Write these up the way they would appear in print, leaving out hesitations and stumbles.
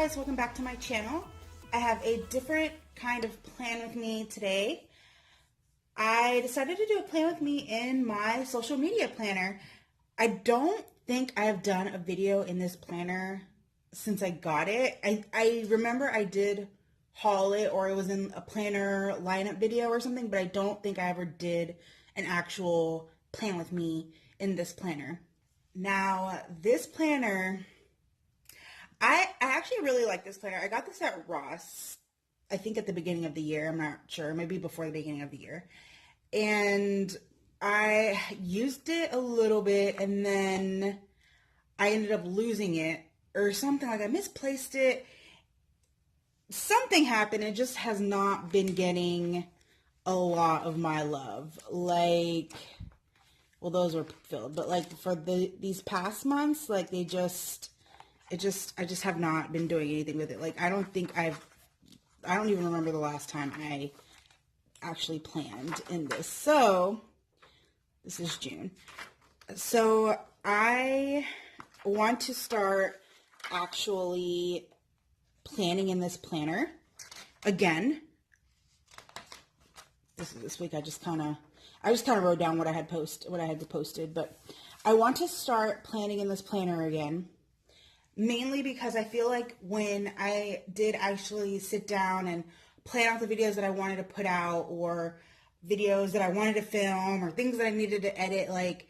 guys, welcome back to my channel. I have a different kind of plan with me today. I decided to do a plan with me in my social media planner. I don't think I have done a video in this planner since I got it. I remember I did haul it, or it was in a planner lineup video or something, but I don't think I ever did an actual plan with me in this planner. Now, this planner, I actually really like this planner. I got this at Ross, I think at the beginning of the year. I'm not sure, maybe before the beginning of the year. And I used it a little bit, and then I ended up losing it or something. Like I misplaced it. Something happened. It just has not been getting a lot of my love. Like, well, those were filled, but like for these past months, like I just have not been doing anything with it. Like I don't even remember the last time I actually planned in this. So this is June. So I want to start actually planning in this planner again. This week I just kind of wrote down what I had posted, but I want to start planning in this planner again. Mainly because I feel like when I did actually sit down and plan out the videos that I wanted to put out, or videos that I wanted to film, or things that I needed to edit, like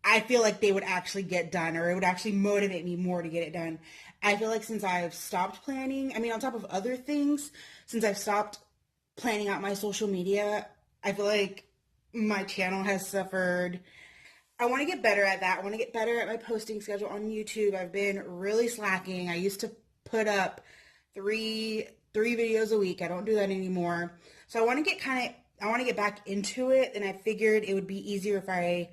I feel like they would actually get done, or it would actually motivate me more to get it done. I feel like since I've stopped planning, I mean, on top of other things, since I've stopped planning out my social media, I feel like my channel has suffered. I want to get better at that. I want to get better at my posting schedule on YouTube. I've been really slacking. I used to put up three videos a week. I don't do that anymore. So I want to get back into it, and I figured it would be easier if I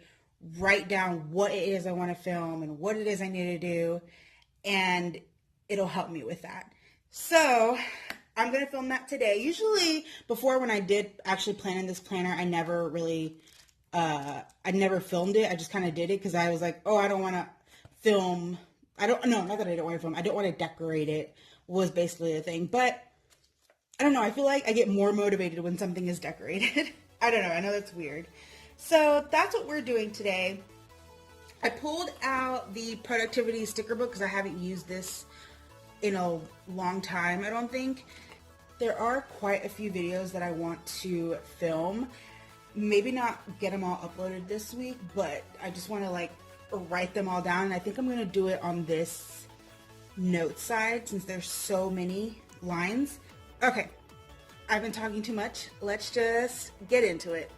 write down what it is I want to film and what it is I need to do, and it'll help me with that. So I'm going to film that today. Usually before, when I did actually plan in this planner, I never filmed it. I just kind of did it because I was like, oh, I don't want to film. Not that I don't want to film. I don't want to decorate it, was basically the thing. But I don't know. I feel like I get more motivated when something is decorated. I don't know. I know that's weird. So that's what we're doing today. I pulled out the productivity sticker book because I haven't used this in a long time, I don't think. There are quite a few videos that I want to film. Maybe not get them all uploaded this week, but I just want to like write them all down. And I think I'm going to do it on this note side since there's so many lines. Okay, I've been talking too much. Let's just get into it.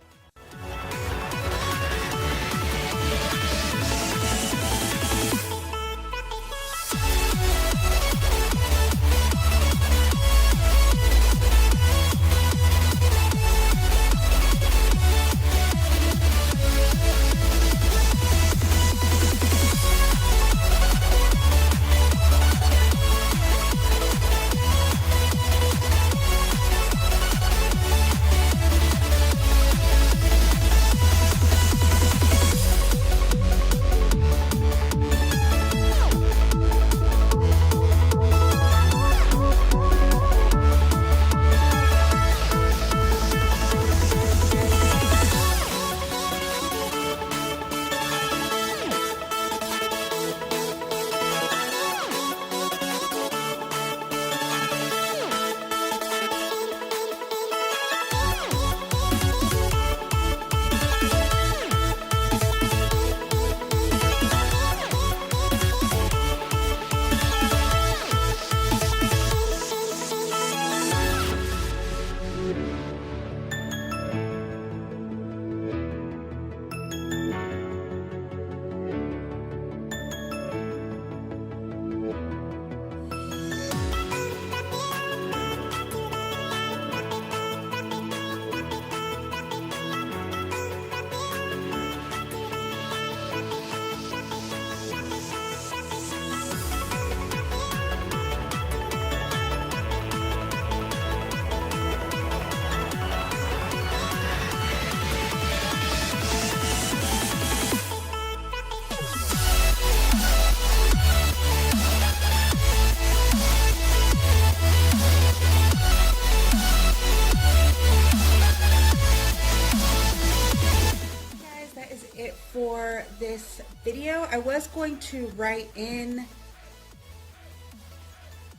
for this video. I was going to write in,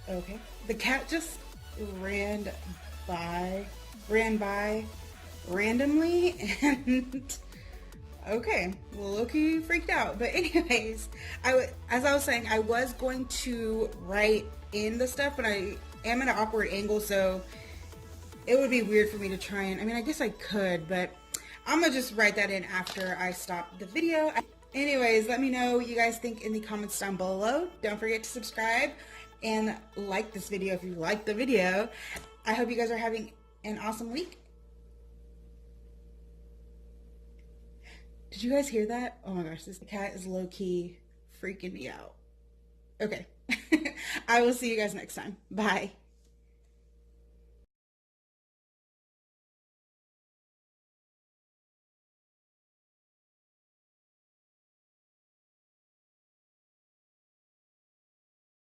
okay, the cat just ran by randomly, and okay, well, Loki freaked out. But anyways, as I was saying, I was going to write in the stuff, but I am at an awkward angle, so it would be weird for me to try and, I mean, I guess I could, but I'm gonna just write that in after I stop the video. Anyways, let me know what you guys think in the comments down below. Don't forget to subscribe and like this video if you like the video. I hope you guys are having an awesome week. Did you guys hear that? Oh my gosh, this cat is low-key freaking me out. Okay. I will see you guys next time. Bye.